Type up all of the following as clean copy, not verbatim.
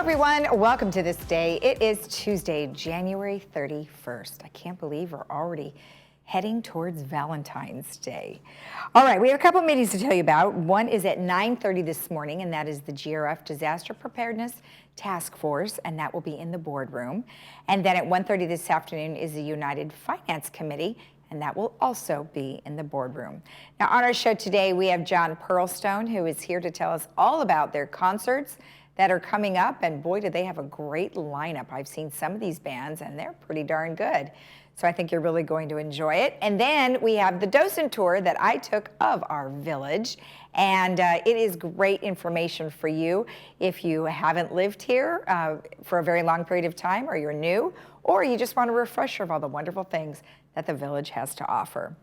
everyone. Welcome to This Day. It is Tuesday, January 31st. I can't believe we're already heading towards Valentine's Day. All right, we have a couple of meetings to tell you about. One is at 9:30 this morning, and that is the GRF Disaster Preparedness Task Force, and that will be in the boardroom. And then at 1:30 this afternoon is the United Finance Committee, and that will also be in the boardroom. Now, on our show today, we have John Pearlstone, who is here to tell us all about their concerts that are coming up, and boy, do they have a great lineup. I've seen some of these bands, and they're pretty darn good. So I think you're really going to enjoy it. And then we have the docent tour that I took of our village, and it is great information for you if you haven't lived here for a very long period of time, or you're new, or you just want a refresher of all the wonderful things that the village has to offer.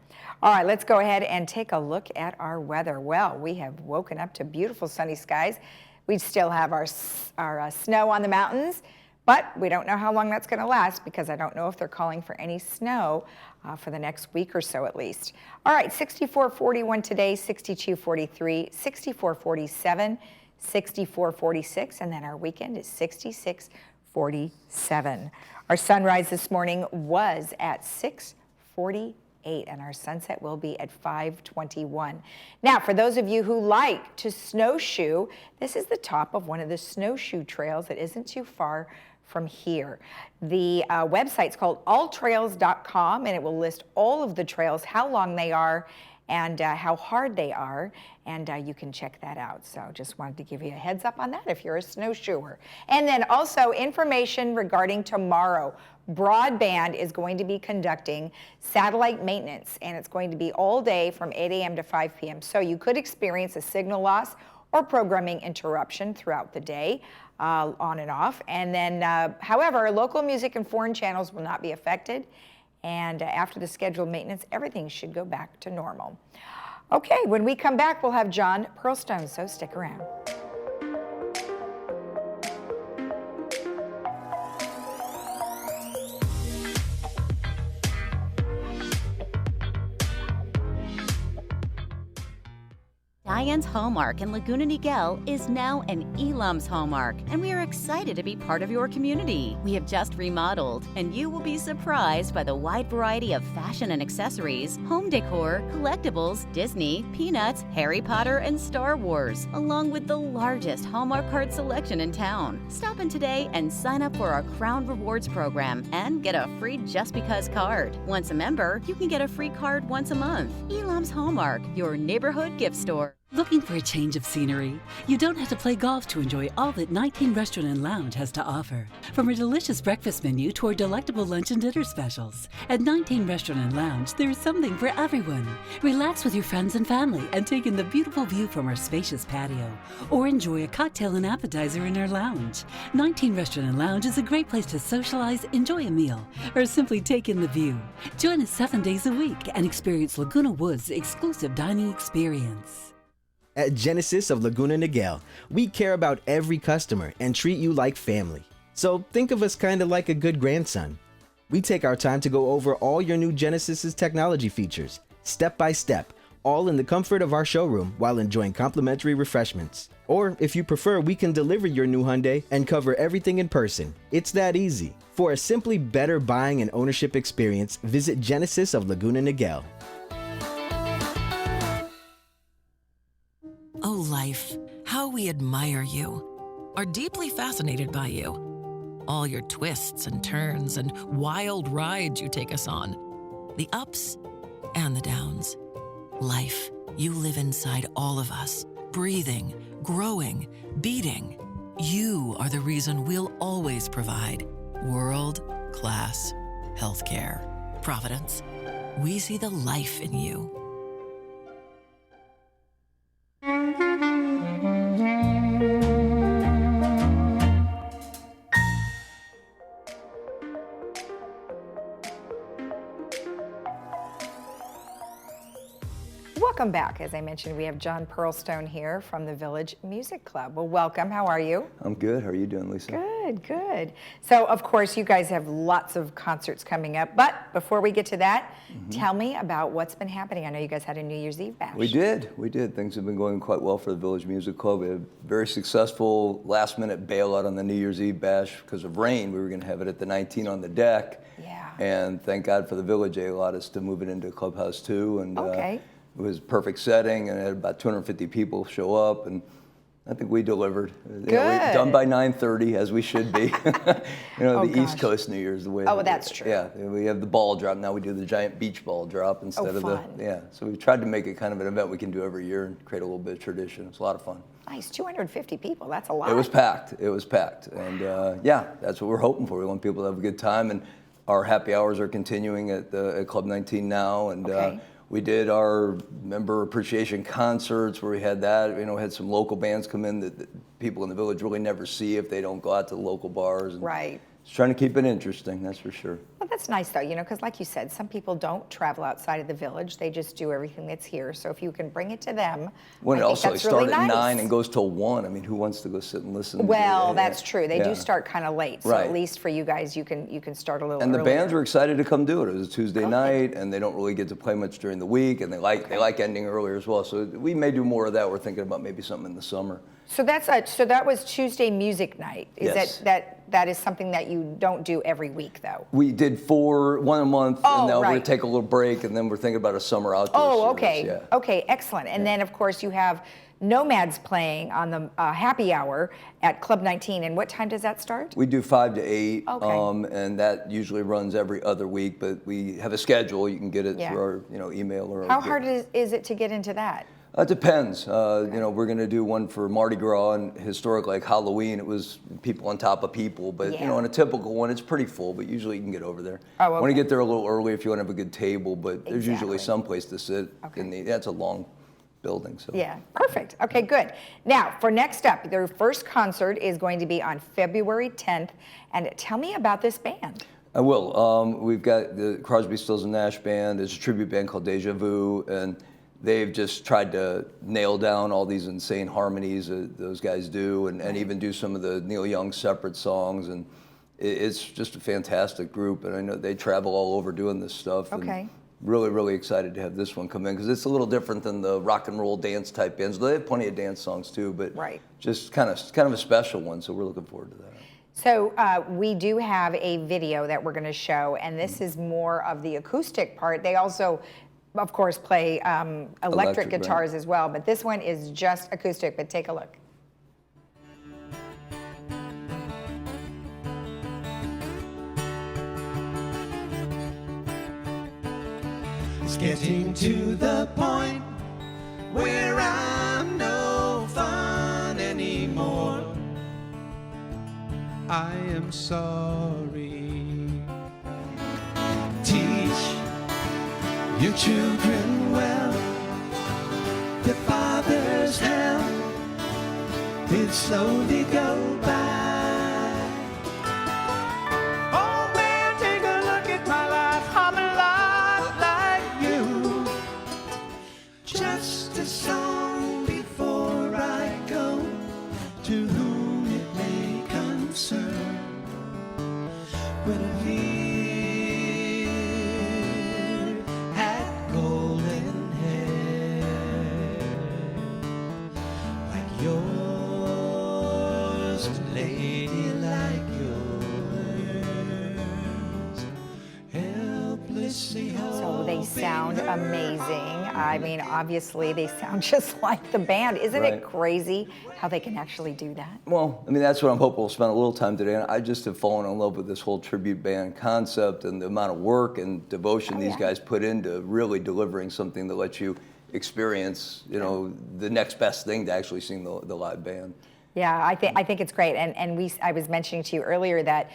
All right, let's go ahead and take a look at our weather. Well, we have woken up to beautiful sunny skies. We still have our snow on the mountains, but we don't know how long that's going to last because I don't know if they're calling for any snow for the next week or so at least. All right, 64-41 today, 62-43, 64-47, 64-46, and then our weekend is 66-47. Our sunrise this morning was at 6:48, and our sunset will be at 5:21. Now, for those of you who like to snowshoe, this is the top of one of the snowshoe trails that isn't too far from here. The website's called alltrails.com, and it will list all of the trails, how long they are, and how hard they are, and you can check that out. So just wanted to give you a heads up on that if you're a snowshoer. And then also information regarding tomorrow. Broadband is going to be conducting satellite maintenance, and it's going to be all day from 8 a.m. to 5 p.m. So you could experience a signal loss or programming interruption throughout the day, on and off. And then, however, local music and foreign channels will not be affected. And after the scheduled maintenance, everything should go back to normal. Okay, when we come back, we'll have John Pearlstone, so stick around. Diane's Hallmark in Laguna Niguel is now an Elam's Hallmark, and we are excited to be part of your community. We have just remodeled, and you will be surprised by the wide variety of fashion and accessories, home decor, collectibles, Disney, Peanuts, Harry Potter, and Star Wars, along with the largest Hallmark card selection in town. Stop in today and sign up for our Crown Rewards program and get a free Just Because card. Once a member, you can get a free card once a month. Elam's Hallmark, your neighborhood gift store. Looking for a change of scenery? You don't have to play golf to enjoy all that 19 Restaurant and Lounge has to offer. From a delicious breakfast menu to our delectable lunch and dinner specials. At 19 Restaurant and Lounge, there is something for everyone. Relax with your friends and family and take in the beautiful view from our spacious patio. Or enjoy a cocktail and appetizer in our lounge. 19 Restaurant and Lounge is a great place to socialize, enjoy a meal, or simply take in the view. Join us 7 days a week and experience Laguna Woods' exclusive dining experience. At Genesis of Laguna Niguel, we care about every customer and treat you like family. So think of us kind of like a good grandson. We take our time to go over all your new Genesis's technology features, step by step, all in the comfort of our showroom while enjoying complimentary refreshments. Or if you prefer, we can deliver your new Hyundai and cover everything in person. It's that easy. For a simply better buying and ownership experience, visit Genesis of Laguna Niguel. Oh, life, how we admire you, are deeply fascinated by you. All your twists and turns and wild rides you take us on. The ups and the downs. Life, you live inside all of us, breathing, growing, beating. You are the reason we'll always provide world-class healthcare. Providence, we see the life in you. welcome back. As I mentioned, we have John Pearlstone here from the Village Music Club. Well, welcome. How are you? I'm good. How are you doing, Lisa? Good, good. So, of course, you guys have lots of concerts coming up. But before we get to that, tell me about what's been happening. I know you guys had a New Year's Eve bash. We did. Things have been going quite well for the Village Music Club. We had a very successful last-minute bailout on the New Year's Eve bash because of rain. We were going to have it at the 19 on the deck. Yeah. And thank God for the Village. They allowed us to move it into Clubhouse 2. And Okay. it was a perfect setting, and it had about 250 people show up. And I think we delivered. Good. You know, we're done by 9:30, as we should be. Oh, the East gosh. Coast New Year's the way. Oh, that's true. Yeah, we have the ball drop now. We do the giant beach ball drop instead of fun. So we tried to make it kind of an event we can do every year and create a little bit of tradition. It's a lot of fun. Nice, 250 people. That's a lot. It was packed, and that's what we're hoping for. We want people to have a good time, and our happy hours are continuing at Club 19 now, and. Okay. We did our member appreciation concerts where we had that. Had some local bands come in that people in the village really never see if they don't go out to the local bars. And right. Just trying to keep it interesting, that's for sure. Well, that's nice, though, because like you said, some people don't travel outside of the village. They just do everything that's here. So if you can bring it to them, When I it think also that's start really at nice. 9 and goes till 1. I mean, who wants to go sit and listen? Well, that's true. They do start kind of late. So Right. at least for you guys, you can start a little And the earlier. bands were excited to come do it. It was a Tuesday Good. night, and they don't really get to play much during the week, and they like ending earlier as well. So we may do more of that. We're thinking about maybe something in the summer. So that was Tuesday music night. Is Yes. that is something that you don't do every week, though? We did one a month, Oh, and now we're right. going to take a little break, and then we're thinking about a summer outdoor Oh, service, okay. yeah. Okay, excellent. And then, of course, you have Nomads playing on the happy hour at Club 19. And what time does that start? We do 5 to 8, Okay. and that usually runs every other week, but we have a schedule. You can get it Yeah. through our email. Or How hard is it to get into that? It depends. We're going to do one for Mardi Gras, and historically, like Halloween, it was people on top of people. But Yeah. on a typical one, it's pretty full. But usually, you can get over there. Oh, Want to okay. get there a little early if you want to have a good table. But there's usually Exactly. some place to sit. Okay. That's a long building. So Yeah, perfect. Okay, good. Now, for next up, their first concert is going to be on February 10th. And tell me about this band. I will. We've got the Crosby, Stills and Nash band. There's a tribute band called Deja Vu, and they've just tried to nail down all these insane harmonies that those guys do, and even do some of the Neil Young separate songs. And it's just a fantastic group. And I know they travel all over doing this stuff. and Okay. Really, really excited to have this one come in because it's a little different than the rock and roll dance type bands. They have plenty of dance songs too, but Right. just kind of a special one. So we're looking forward to that. So we do have a video that we're going to show, and this is more of the acoustic part. They also, of course, play electric Electric, right. guitars as well, but this one is just acoustic, but take a look. It's getting to the point where I'm no fun anymore. I am sorry. Teach your children well. The father's hell will slowly go by. Oh man, take a look at my life. I'm a lot like you. Just a song before I go, to whom it may concern. When a lead had golden hair like yours, a lady like yours, helplessly So they sound amazing. I mean, obviously, they sound just like the band. Isn't it Right. crazy how they can actually do that? Well, I mean, that's what I'm hoping we'll spend a little time today. And I just have fallen in love with this whole tribute band concept and the amount of work and devotion these guys put into really delivering something that lets you experience, the next best thing to actually seeing the live band. Yeah, I think it's great. And I was mentioning to you earlier that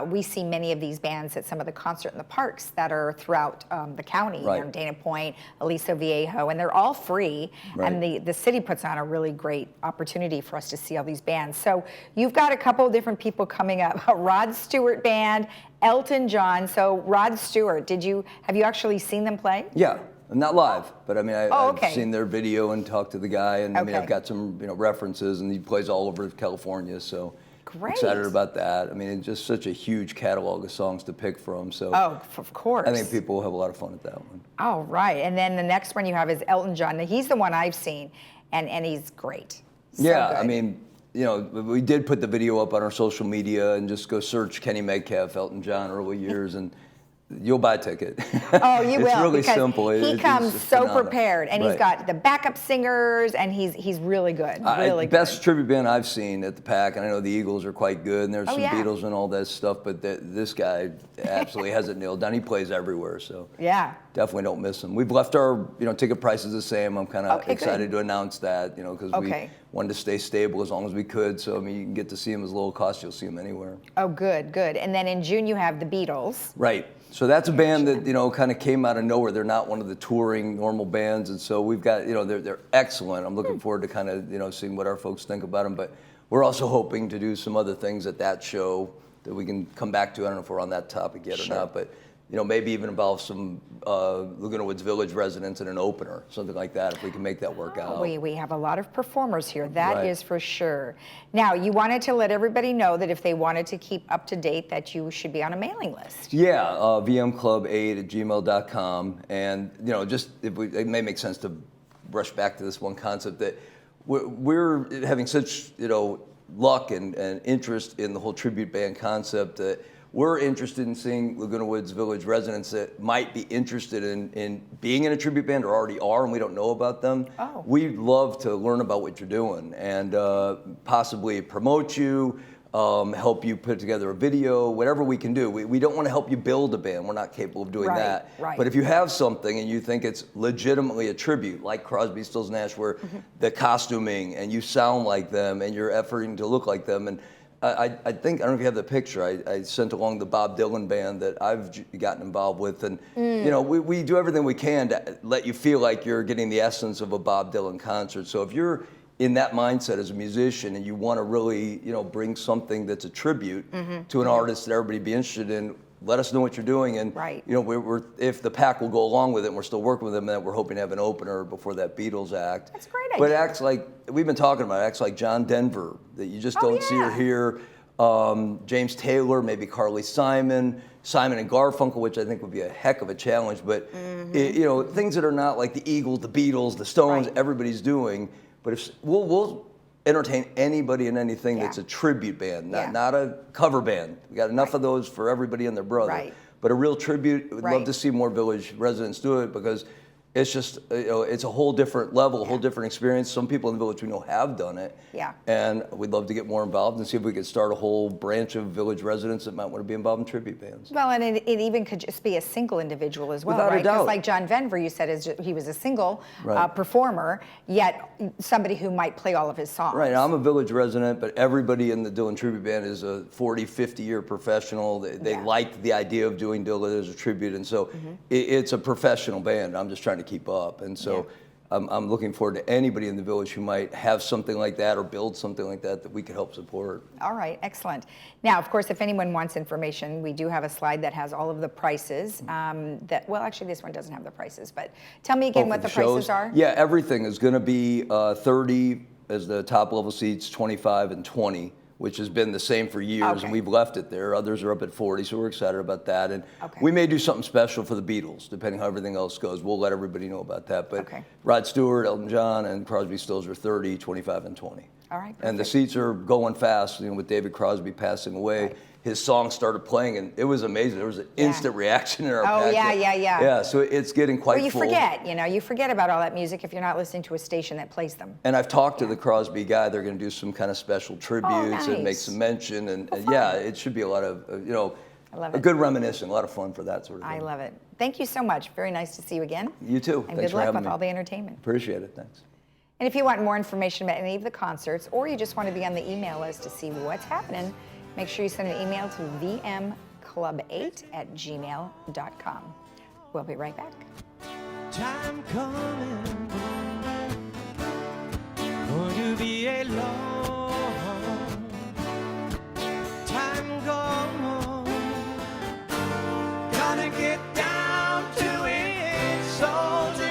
we see many of these bands at some of the concert in the parks that are throughout the county, Right. Dana Point, Aliso Viejo, and they're all free. Right. And the city puts on a really great opportunity for us to see all these bands. So you've got a couple of different people coming up: a Rod Stewart band, Elton John. So Rod Stewart, have you actually seen them play? Yeah, Not live, but I mean, okay. I've seen their video and talked to the guy, and I mean, I've Okay. got some references, and he plays all over California, so Great. excited about that. I mean, it's just such a huge catalog of songs to pick from, so Oh, of course. I think people will have a lot of fun at that one. Oh, right. And then the next one you have is Elton John. Now, he's the one I've seen, and he's great. So Yeah, good. I mean, we did put the video up on our social media, and just go search Kenny Metcalf, Elton John, early years, and you'll buy a ticket. Oh, you will. It's really because simple. He comes it's so phenomenal. prepared, and he's Right. got the backup singers, and he's really good. Really good. Best tribute band I've seen at the Pack, and I know the Eagles are quite good, and there's some yeah. Beatles and all that stuff, but this guy absolutely has it nailed down. He plays everywhere, so Yeah. definitely don't miss him. We've left our ticket prices the same. I'm kind of Okay, excited good. to announce that, because Okay. we wanted to stay stable as long as we could. So I mean, you can get to see him as low cost. You'll see him anywhere. Oh, good, good. And then in June you have the Beatles. Right. So that's a band that kind of came out of nowhere. They're not one of the touring normal bands, and so we've got they're excellent. I'm looking forward to kind of seeing what our folks think about them. But we're also hoping to do some other things at that show that we can come back to. I don't know if we're on that topic yet or not, but maybe even involve some Laguna Woods Village residents in an opener, something like that, if we can make that work out. We have a lot of performers here, that Right. is for sure. Now, you wanted to let everybody know that if they wanted to keep up to date, that you should be on a mailing list. Yeah, vmclub8@gmail.com, and it may make sense to rush back to this one concept that we're having such luck and interest in the whole tribute band concept that we're interested in seeing Laguna Woods Village residents that might be interested in being in a tribute band or already are, and we don't know about them. Oh. We'd love to learn about what you're doing and possibly promote you, help you put together a video, whatever we can do. We don't want to help you build a band. We're not capable of doing Right, that. right. But if you have something and you think it's legitimately a tribute, like Crosby, Stills, Nash, where the costuming and you sound like them and you're efforting to look like them, and I think, I don't know if you have the picture, I sent along the Bob Dylan band that I've gotten involved with, and we do everything we can to let you feel like you're getting the essence of a Bob Dylan concert. So if you're in that mindset as a musician and you want to really bring something that's a tribute to an artist that everybody be interested in, let us know what you're doing, and Right. we're if the Pack will go along with it, and we're still working with them, and we're hoping to have an opener before that Beatles act. That's a great But idea. acts like we've been talking about, acts like John Denver that you just don't see or yeah. hear. James Taylor, maybe Carly Simon and Garfunkel, which I think would be a heck of a challenge. But things that are not like the Eagles, the Beatles, the Stones, Right. everybody's doing. But if we'll entertain anybody and anything Yeah. that's a tribute band, Yeah. not a cover band. We got enough of those for everybody and their brother. Right. But a real tribute, we'd love Right. to see more Village residents do it, because it's just, it's a whole different level, a whole different experience. Some people in the Village we know have done it. Yeah. And we'd love to get more involved and see if we could start a whole branch of Village residents that might want to be involved in tribute bands. Well, and it even could just be a single individual as well, Without a right? Because doubt. like John Denver, you said he was a single Right. performer, yet somebody who might play all of his songs. Right, I'm a Village resident, but everybody in the Dylan Tribute Band is a 40, 50-year professional. They Yeah. like the idea of doing Dylan as a tribute, and so it's a professional band. I'm just trying to keep up, and so I'm looking forward to anybody in the Village who might have something like that or build something like that we could help support. All right, excellent. Now, of course, if anyone wants information, we do have a slide that has all of the prices. Well, actually, this one doesn't have the prices, but tell me again Oh, what for the prices shows? are. Yeah, everything is going to be 30 as the top level seats, 25 and 20, which has been the same for years, Okay. and we've left it there. Others are up at 40, so we're excited about that. And Okay. we may do something special for the Beatles, depending how everything else goes. We'll let everybody know about that. But Okay. Rod Stewart, Elton John, and Crosby, Stills are 30, 25, and 20. All right, And the perfect. seats are going fast. With David Crosby passing away, Right. his song started playing, and it was amazing. There was an instant reaction in our Oh, pack. yeah. Yeah, so it's getting quite Well, you full. you forget about all that music if you're not listening to a station that plays them. And I've talked to the Crosby guy. They're going to do some kind of special tributes and make nice. some mention. And fun. yeah, it should be a lot of, I love a it. good reminiscence, a lot of fun for that sort of thing. I love it. Thank you so much. Very nice to see you again. You too. And Thanks good for luck having with me. all the entertainment. Appreciate it. Thanks. And if you want more information about any of the concerts, or you just want to be on the email list to see what's happening, make sure you send an email to vmclub8@gmail.com. We'll be right back. Time coming for you to be alone. Time gone. Gotta get down to it. Soldier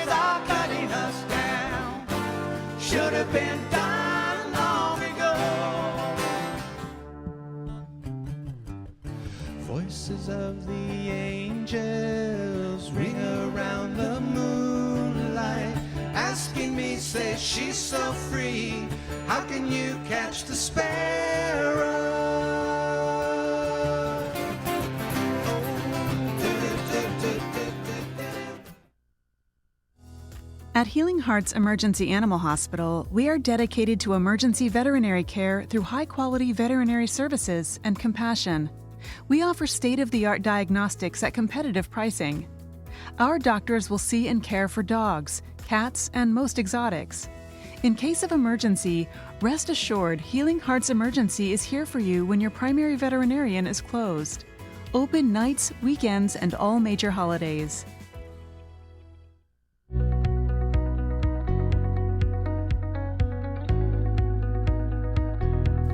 voices of the angels ring around the moonlight, asking me, say she's so free, how can you catch the sparrow? At Healing Hearts Emergency Animal Hospital, we are dedicated to emergency veterinary care through high-quality veterinary services and compassion. We offer state-of-the-art diagnostics at competitive pricing. Our doctors will see and care for dogs, cats, and most exotics. In case of emergency, rest assured Healing Hearts Emergency is here for you when your primary veterinarian is closed. Open nights, weekends, and all major holidays.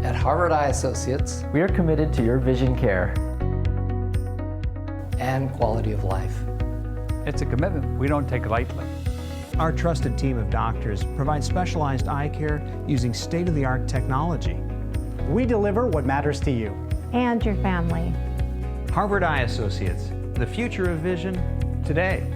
At Harvard Eye Associates, We are committed to your vision care. and quality of life. It's a commitment we don't take lightly. Our trusted team of doctors provides specialized eye care using state-of-the-art technology. We deliver what matters to you. and your family. Harvard Eye Associates, the future of vision today.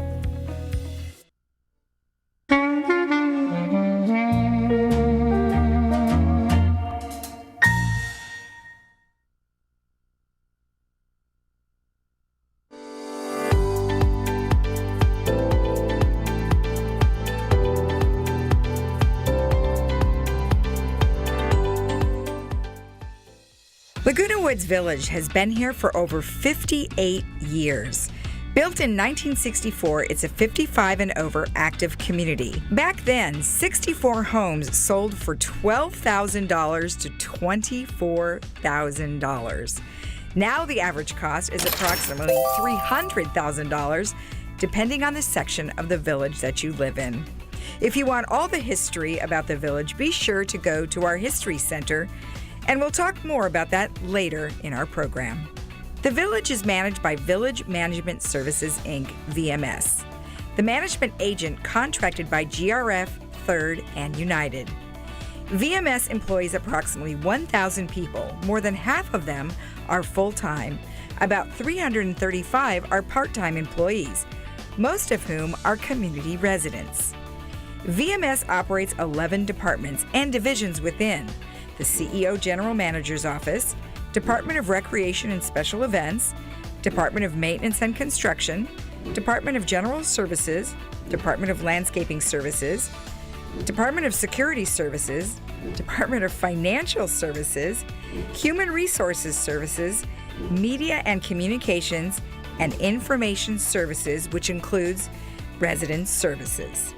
Laguna Woods Village has been here for over 58 years. Built in 1964, it's a 55 and over active community. Back then, 64 homes sold for $12,000 to $24,000. Now the average cost is approximately $300,000, depending on the section of the village that you live in. If you want all the history about the village, be sure to go to our History Center, and we'll talk more about that later in our program. The village is managed by Village Management Services, Inc., VMS, the management agent contracted by GRF, Third, and United. VMS employs approximately 1,000 people. More than half of them are full-time. About 335 are part-time employees, most of whom are community residents. VMS operates 11 departments and divisions within the CEO General Manager's Office, Department of Recreation and Special Events, Department of Maintenance and Construction, Department of General Services, Department of Landscaping Services, Department of Security Services, Department of Financial Services, Human Resources Services, Media and Communications, and Information Services, which includes Resident Services.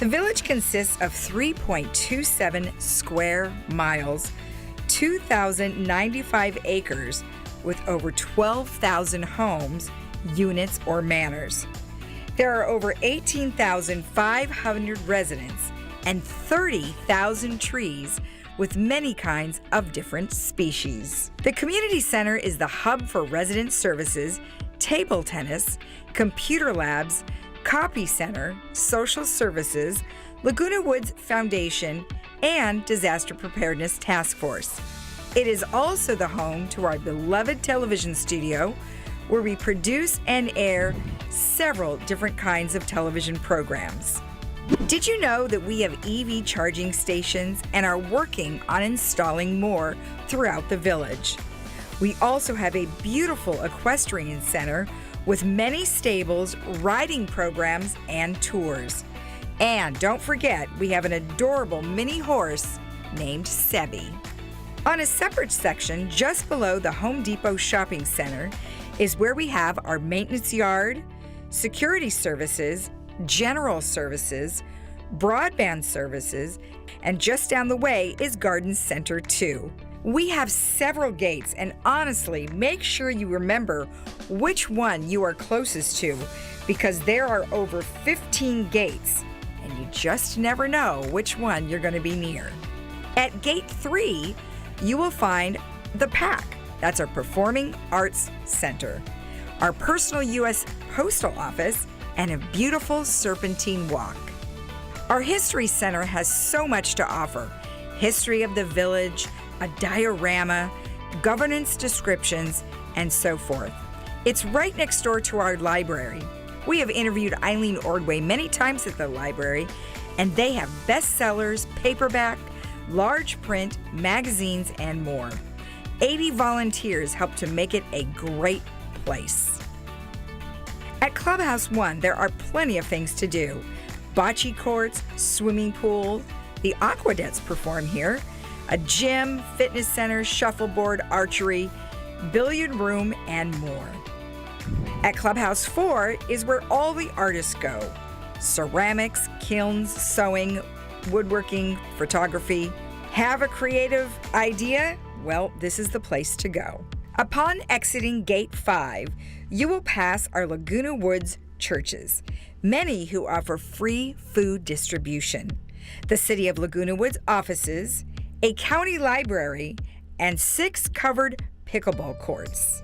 The village consists of 3.27 square miles, 2,095 acres, with over 12,000 homes, units, or manors. There are over 18,500 residents and 30,000 trees with many kinds of different species. The community center is the hub for resident services, table tennis, computer labs, Copy Center, Social Services, Laguna Woods Foundation, and Disaster Preparedness Task Force. It is also the home to our beloved television studio, where we produce and air several different kinds of television programs. Did you know that we have EV charging stations and are working on installing more throughout the village? We also have a beautiful equestrian center with many stables, riding programs, and tours. And don't forget, we have an adorable mini horse named Sebi. On a separate section just below the Home Depot Shopping Center is where we have our maintenance yard, security services, general services, broadband services, and just down the way is Garden Center 2. We have several gates, and honestly, make sure you remember which one you are closest to, because there are over 15 gates, and you just never know which one you're going to be near. At Gate 3, you will find the PAC. That's our Performing Arts Center, our personal U.S. Postal Office, and a beautiful serpentine walk. Our History Center has so much to offer. History of the village, a diorama, governance descriptions, and so forth. It's right next door to our library. We have interviewed Eileen Ordway many times at the library, and they have bestsellers, paperback, large print, magazines, and more. 80 volunteers help to make it a great place. At Clubhouse 1, there are plenty of things to do. Bocce courts, swimming pool, the Aquadettes perform here, a gym, fitness center, shuffleboard, archery, billiard room, and more. At Clubhouse 4 is where all the artists go. Ceramics, kilns, sewing, woodworking, photography. Have a creative idea? Well, this is the place to go. Upon exiting Gate 5, you will pass our Laguna Woods churches, many who offer free food distribution, the City of Laguna Woods offices, a county library, and 6 covered pickleball courts.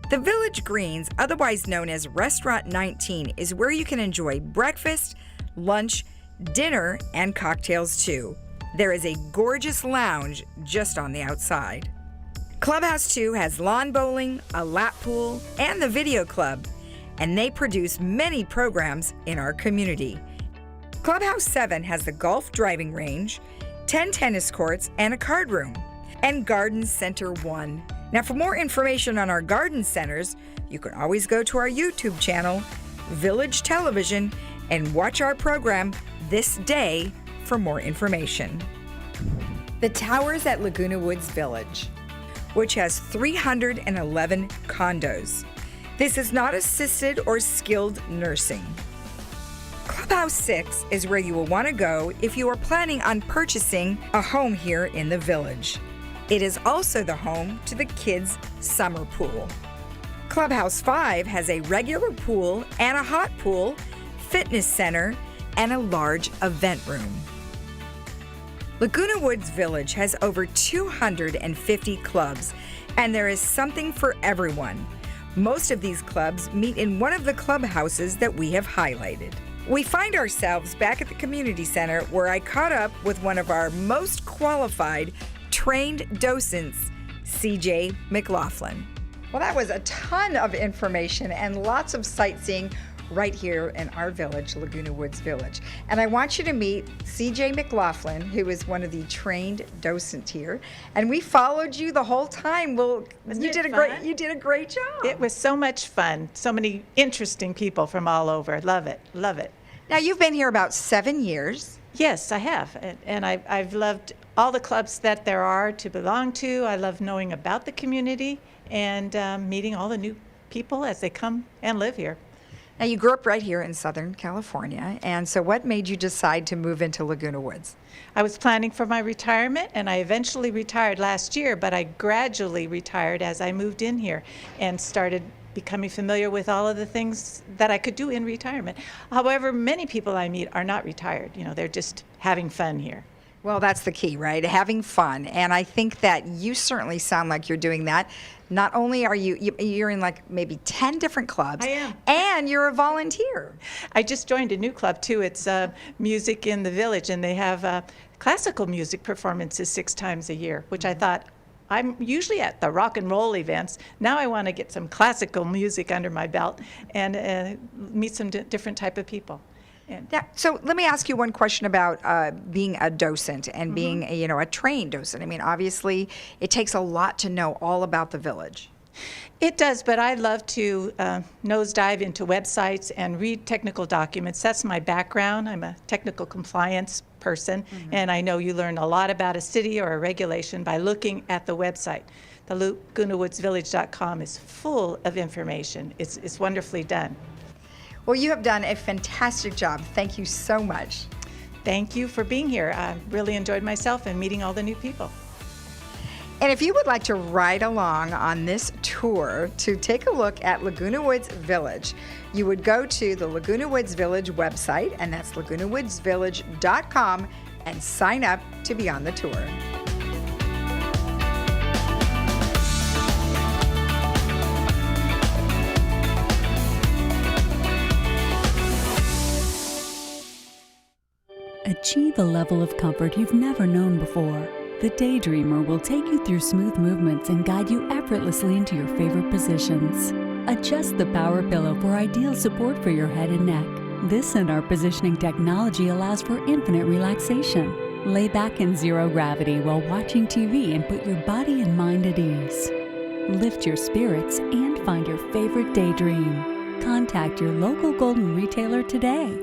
The Village Greens, otherwise known as Restaurant 19, is where you can enjoy breakfast, lunch, dinner, and cocktails too. There is a gorgeous lounge just on the outside. Clubhouse 2 has lawn bowling, a lap pool, and the video club, and they produce many programs in our community. Clubhouse 7 has the golf driving range, 10 tennis courts, and a card room. And Garden Center 1. Now, for more information on our garden centers, you can always go to our YouTube channel, Village Television, and watch our program, ThisDay, for more information. The Towers at Laguna Woods Village, which has 311 condos. This is not assisted or skilled nursing. Clubhouse 6 is where you will want to go if you are planning on purchasing a home here in the village. It is also the home to the kids' summer pool. Clubhouse 5 has a regular pool and a hot pool, fitness center, and a large event room. Laguna Woods Village has over 250 clubs, and there is something for everyone. Most of these clubs meet in one of the clubhouses that we have highlighted. We find ourselves back at the community center where I caught up with one of our most qualified trained docents, CJ McLaughlin. Well, that was a ton of information and lots of sightseeing right here in our village, Laguna Woods Village. And I want you to meet CJ McLaughlin, who is one of the trained docents here. And we followed you the whole time. Well, you did a great job. It was so much fun. So many interesting people from all over. Love it. Love it. Now, you've been here about 7 years. Yes, I have. And I've loved all the clubs that there are to belong to. I love knowing about the community and meeting all the new people as they come and live here. Now, you grew up right here in Southern California, and so what made you decide to move into Laguna Woods? I was planning for my retirement, and I eventually retired last year, but I gradually retired as I moved in here and started becoming familiar with all of the things that I could do in retirement. However, many people I meet are not retired. You know, they're just having fun here. Well, that's the key, right? Having fun. And I think that you certainly sound like you're doing that. Not only are you're in like maybe 10 different clubs. I am. And you're a volunteer. I just joined a new club too. It's Music in the Village, and they have classical music performances 6 times a year, which I thought, I'm usually at the rock and roll events. Now I want to get some classical music under my belt and meet some different type of people. Yeah. So let me ask you one question about being a docent and being a trained docent. I mean, obviously, it takes a lot to know all about the village. It does, but I love to nosedive into websites and read technical documents. That's my background. I'm a technical compliance person, and I know you learn a lot about a city or a regulation by looking at the website. The LagunaWoodsVillage.com is full of information. It's wonderfully done. Well, you have done a fantastic job. Thank you so much. Thank you for being here. I really enjoyed myself and meeting all the new people. And if you would like to ride along on this tour to take a look at Laguna Woods Village, you would go to the Laguna Woods Village website, and that's LagunaWoodsVillage.com, and sign up to be on the tour. Achieve a level of comfort you've never known before. The Daydreamer will take you through smooth movements and guide you effortlessly into your favorite positions. Adjust the power pillow for ideal support for your head and neck. This and our positioning technology allows for infinite relaxation. Lay back in zero gravity while watching TV and put your body and mind at ease. Lift your spirits and find your favorite daydream. Contact your local Golden retailer today.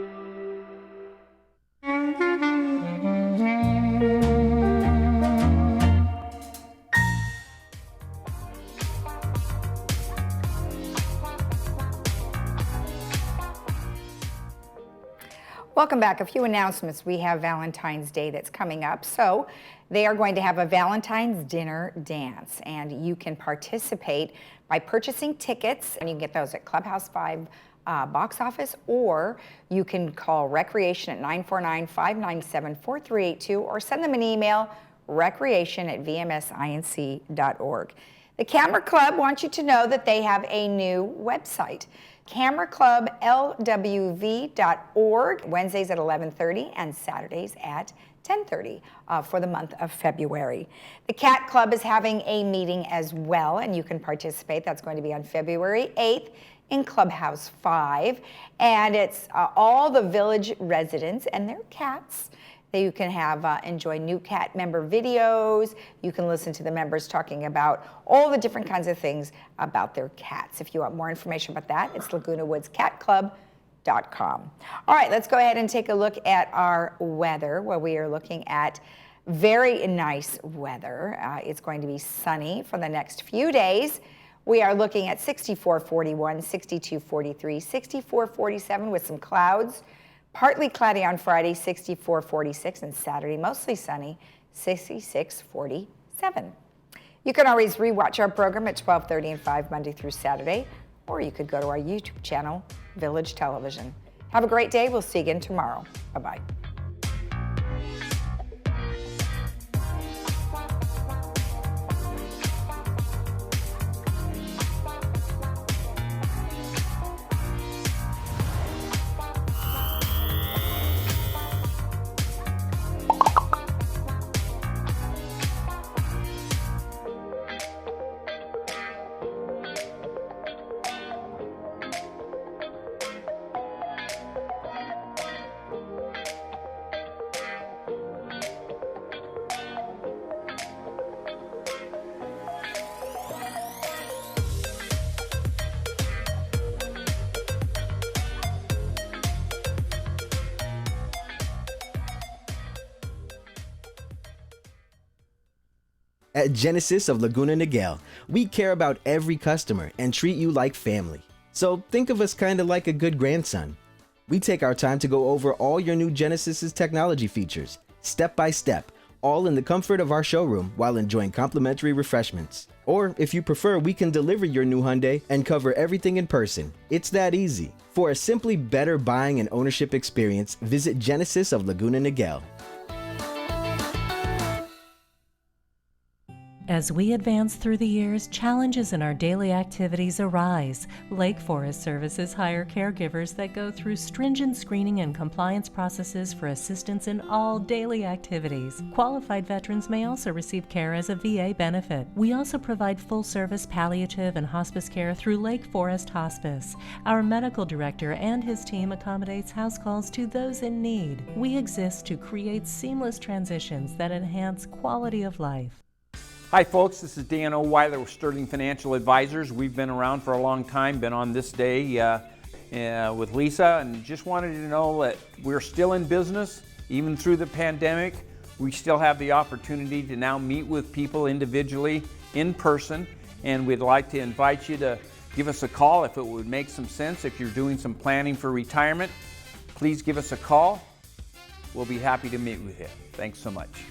Welcome back. A few announcements. We have Valentine's Day that's coming up. So they are going to have a Valentine's dinner dance, and you can participate by purchasing tickets, and you can get those at Clubhouse 5 box office, or you can call Recreation at 949-597-4382 or send them an email, recreation@vmsinc.org. The Camera Club wants you to know that they have a new website. cameraclublwv.org, Wednesdays at 11:30 and Saturdays at 10:30 for the month of February. The Cat Club is having a meeting as well, and you can participate. That's going to be on February 8th in Clubhouse 5, and it's all the village residents and their cats that you can have enjoy new cat member videos. You can listen to the members talking about all the different kinds of things about their cats. If you want more information about that, it's lagunawoodscatclub.com. All right, let's go ahead and take a look at our weather, where we are looking at very nice weather. It's going to be sunny for the next few days. We are looking at 64-41, 62-43, 64-47 with some clouds. Partly cloudy on Friday, 64-46, and Saturday mostly sunny, 66-47. You can always rewatch our program at 12:30 and 5 Monday through Saturday, or you could go to our YouTube channel, Village Television. Have a great day. We'll see you again tomorrow. Bye-bye. At Genesis of Laguna Niguel, we care about every customer and treat you like family. So think of us kind of like a good grandson. We take our time to go over all your new Genesis's technology features, step by step, all in the comfort of our showroom while enjoying complimentary refreshments. Or if you prefer, we can deliver your new Hyundai and cover everything in person. It's that easy. For a simply better buying and ownership experience, visit Genesis of Laguna Niguel. As we advance through the years, challenges in our daily activities arise. Lake Forest Services hire caregivers that go through stringent screening and compliance processes for assistance in all daily activities. Qualified veterans may also receive care as a VA benefit. We also provide full-service palliative and hospice care through Lake Forest Hospice. Our medical director and his team accommodates house calls to those in need. We exist to create seamless transitions that enhance quality of life. Hi folks, this is Dan O'Weiler with Sterling Financial Advisors. We've been around for a long time, been on ThisDay with Lisa, and just wanted you to know that we're still in business, even through the pandemic. We still have the opportunity to now meet with people individually in person, and we'd like to invite you to give us a call if it would make some sense. If you're doing some planning for retirement, please give us a call. We'll be happy to meet with you. Thanks so much.